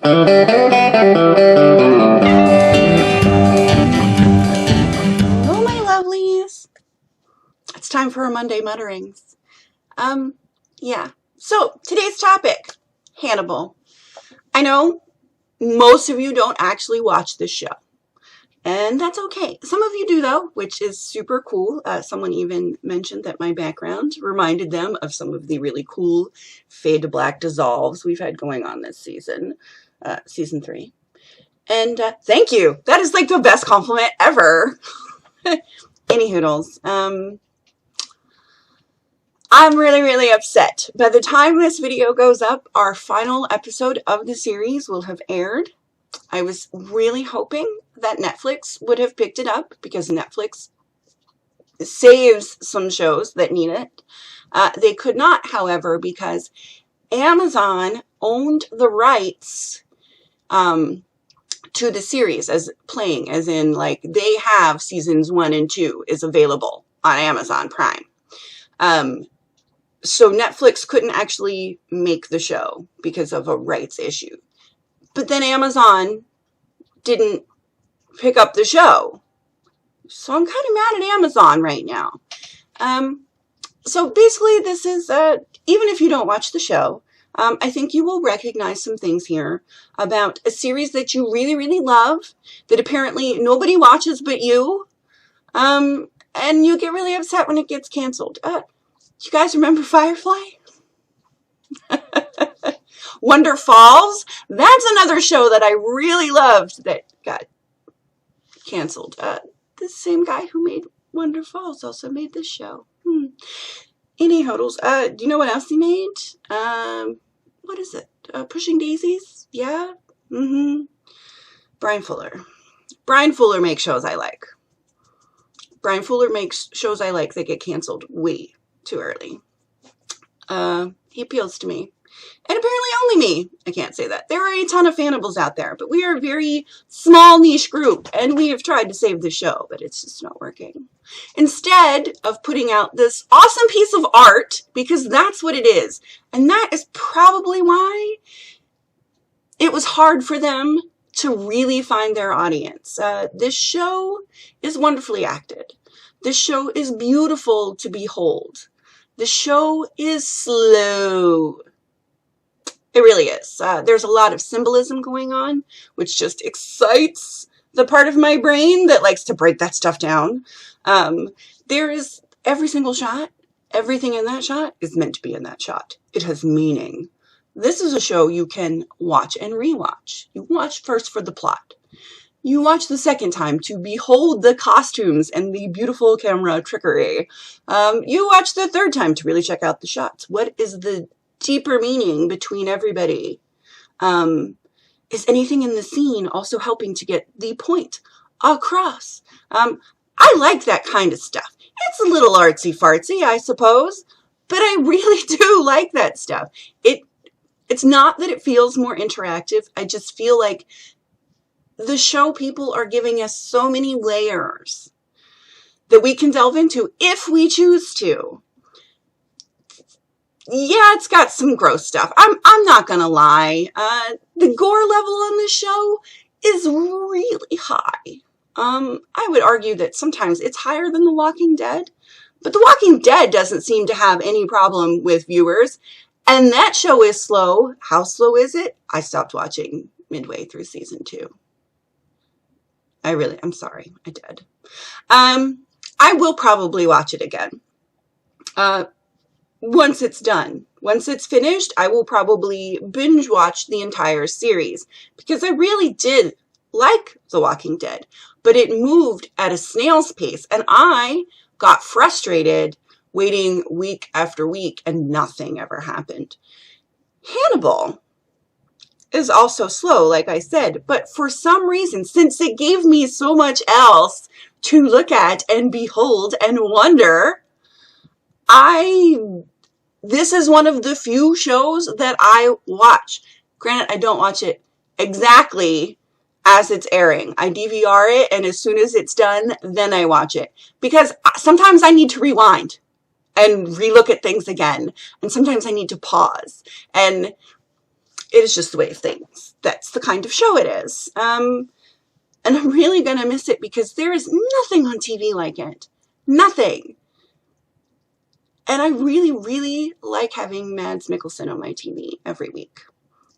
Hello, my lovelies. It's time for our Monday Mutterings. Yeah. So, today's topic, Hannibal. I know most of you don't actually watch this show, and that's okay. Some of you do, though, which is super cool. Someone even mentioned that my background reminded them of some of the really cool fade to black dissolves we've had going on this season, season 3. And thank you. That is like the best compliment ever. Any hoodles. I'm really upset. By the time this video goes up, our final episode of the series will have aired. I was really hoping that Netflix would have picked it up because Netflix saves some shows that need it. They could not, however, because Amazon owned the rights to the series as playing, as in like they have seasons 1 and 2 is available on Amazon Prime. So Netflix couldn't actually make the show because of a rights issue. But then Amazon didn't pick up the show. So I'm kind of mad at Amazon right now. So basically this is, even if you don't watch the show, I think you will recognize some things here about a series that you really love, that apparently nobody watches but you, and you get really upset when it gets canceled. You guys remember Firefly? Wonder Falls? That's another show that I really loved that got canceled. The same guy who made Wonder Falls also made this show. Any hodls. Do you know what else he made? What is it? Pushing Daisies? Yeah? Brian Fuller. Brian Fuller makes shows I like. Brian Fuller makes shows I like that get canceled way too early. He appeals to me. And apparently only me. I can't say that. There are a ton of Hannibals out there, but we are a very small niche group, and we have tried to save the show, but it's just not working. Instead of putting out this awesome piece of art, because that's what it is, and that is probably why it was hard for them to really find their audience. This show is wonderfully acted. This show is beautiful to behold. The show is slow. It really is. There's a lot of symbolism going on, which just excites the part of my brain that likes to break that stuff down. There is every single shot, everything in that shot is meant to be in that shot. It has meaning. This is a show you can watch and rewatch. You watch first for the plot. You watch the second time to behold the costumes and the beautiful camera trickery. You watch the third time to really check out the shots. What is the deeper meaning between everybody? Is anything in the scene also helping to get the point across? I like that kind of stuff. It's a little artsy-fartsy, I suppose, but I really do like that stuff. It's not that it feels more interactive. I just feel like the show people are giving us so many layers that we can delve into if we choose to. Yeah, it's got some gross stuff. I'm not gonna lie. The gore level on this show is really high. I would argue that sometimes it's higher than The Walking Dead, but The Walking Dead doesn't seem to have any problem with viewers, and that show is slow. How slow is it? I stopped watching midway through season 2. I'm sorry, I did. I will probably watch it again. Once it's done. Once it's finished, I will probably binge watch the entire series because I really did like The Walking Dead, but it moved at a snail's pace and I got frustrated waiting week after week and nothing ever happened. Hannibal is also slow, like I said, but for some reason, since it gave me so much else to look at and behold and wonder, this is one of the few shows that I watch. Granted, I don't watch it exactly as it's airing. I DVR it, and as soon as it's done, then I watch it. Because sometimes I need to rewind and relook at things again. And sometimes I need to pause. And it is just the way of things. That's the kind of show it is. And I'm really going to miss it because there is nothing on TV like it. Nothing. And I really, really like having Mads Mikkelsen on my TV every week.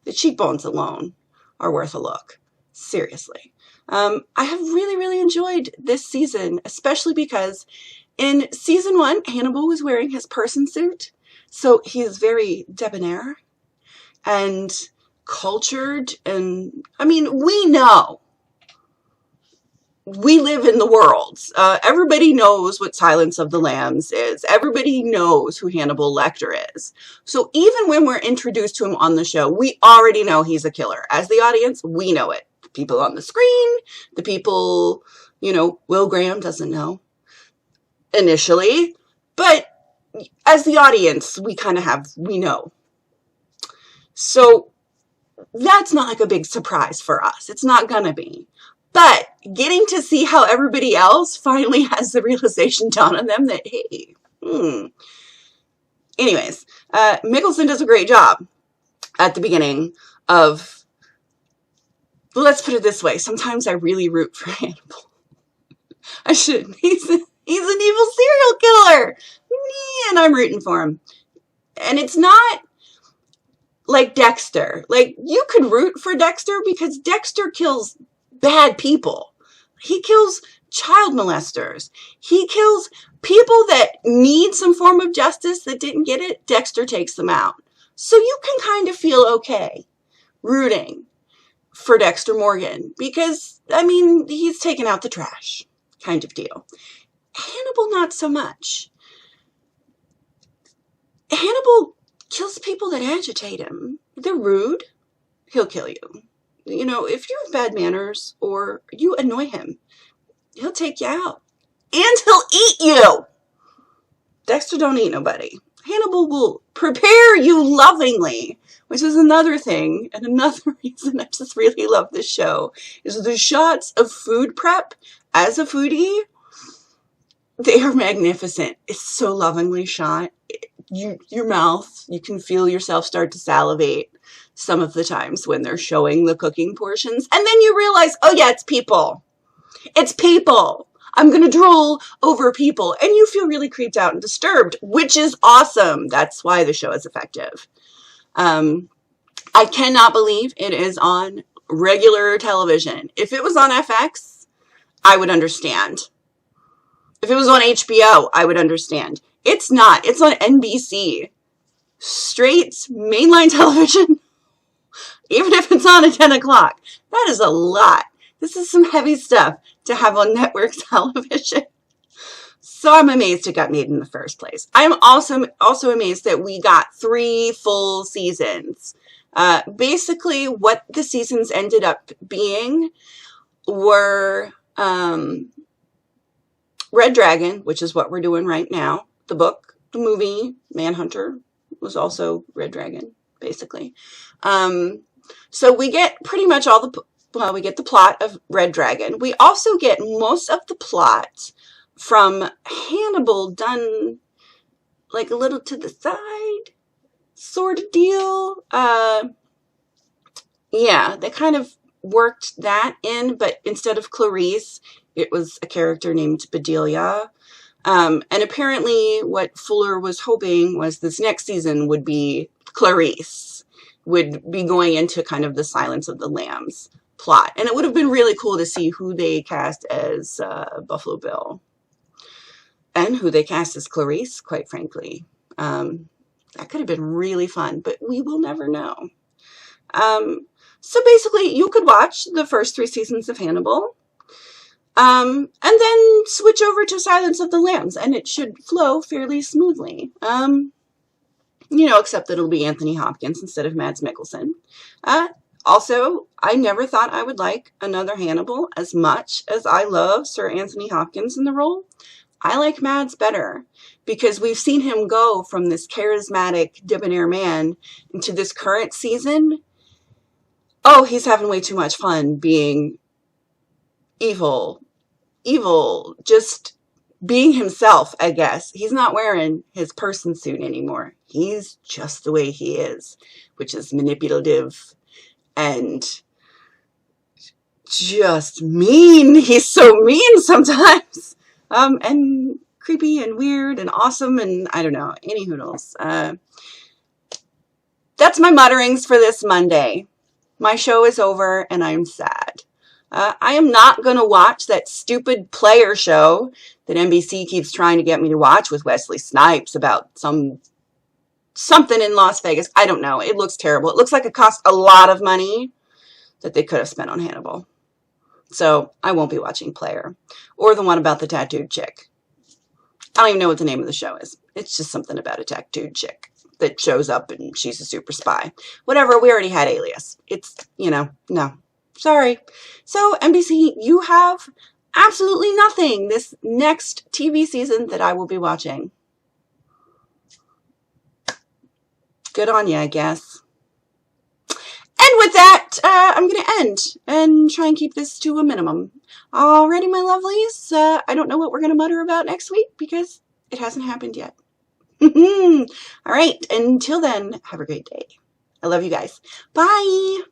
The cheekbones alone are worth a look. Seriously. I have really, really enjoyed this season, especially because in season 1, Hannibal was wearing his person suit. So he is very debonair and cultured. And I mean, we know. We live in the world. Everybody knows what Silence of the Lambs is. Everybody knows who Hannibal Lecter is. So even when we're introduced to him on the show, we already know he's a killer. As the audience, we know it. The people on the screen, the people, Will Graham doesn't know initially. But as the audience, we know. So that's not like a big surprise for us. It's not gonna be. But getting to see how everybody else finally has the realization dawn on them that, hey, Anyways, Mikkelsen does a great job at the beginning of, let's put it this way, sometimes I really root for Hannibal. I shouldn't. He's an evil serial killer. And I'm rooting for him. And it's not like Dexter. Like, you could root for Dexter because Dexter kills bad people. He kills child molesters. He kills people that need some form of justice that didn't get it. Dexter takes them out. So you can kind of feel okay rooting for Dexter Morgan because, I mean, he's taken out the trash kind of deal. Hannibal, not so much. Hannibal kills people that agitate him. They're rude. He'll kill you. If you have bad manners or you annoy him, he'll take you out. And he'll eat you. Dexter don't eat nobody. Hannibal will prepare you lovingly, which is another thing. And another reason I just really love this show is the shots of food prep as a foodie. They are magnificent. It's so lovingly shot. Your mouth, you can feel yourself start to salivate some of the times when they're showing the cooking portions. And then you realize, oh yeah, it's people. It's people. I'm going to drool over people. And you feel really creeped out and disturbed, which is awesome. That's why the show is effective. I cannot believe it is on regular television. If it was on FX, I would understand. If it was on HBO, I would understand. It's not. It's on NBC. Straight mainline television. Even if it's on at 10 o'clock. That is a lot. This is some heavy stuff to have on network television. So I'm amazed it got made in the first place. I'm also amazed that we got 3 full seasons. Basically, what the seasons ended up being were Red Dragon, which is what we're doing right now. The book, the movie, Manhunter was also Red Dragon, basically. So we get pretty much we get the plot of Red Dragon. We also get most of the plot from Hannibal done like a little to the side sort of deal. Yeah, they kind of worked that in, but instead of Clarice, it was a character named Bedelia. And apparently what Fuller was hoping was this next season would be Clarice, would be going into kind of the Silence of the Lambs plot. And it would have been really cool to see who they cast as Buffalo Bill and who they cast as Clarice, quite frankly. That could have been really fun, but we will never know. So basically, you could watch the first 3 seasons of Hannibal, and then switch over to Silence of the Lambs, and it should flow fairly smoothly. Except that it'll be Anthony Hopkins instead of Mads Mikkelsen. Also, I never thought I would like another Hannibal as much as I love Sir Anthony Hopkins in the role. I like Mads better because we've seen him go from this charismatic, debonair man into this current season. Oh, he's having way too much fun being evil, just being himself, I guess. He's not wearing his person suit anymore. He's just the way he is, which is manipulative and just mean. He's so mean sometimes. And creepy and weird and awesome and I don't know, any hoodles. That's my mutterings for this Monday. My show is over and I'm sad. I am not going to watch that stupid player show that NBC keeps trying to get me to watch with Wesley Snipes about something in Las Vegas. I don't know. It looks terrible. It looks like it cost a lot of money that they could have spent on Hannibal. So I won't be watching Player or the one about the tattooed chick. I don't even know what the name of the show is. It's just something about a tattooed chick that shows up and she's a super spy. Whatever, we already had Alias. It's, no. Sorry. So, NBC, you have absolutely nothing this next TV season that I will be watching. Good on you, I guess. And with that, I'm going to end and try and keep this to a minimum. Alrighty, my lovelies. I don't know what we're going to mutter about next week because it hasn't happened yet. All right. Until then, have a great day. I love you guys. Bye.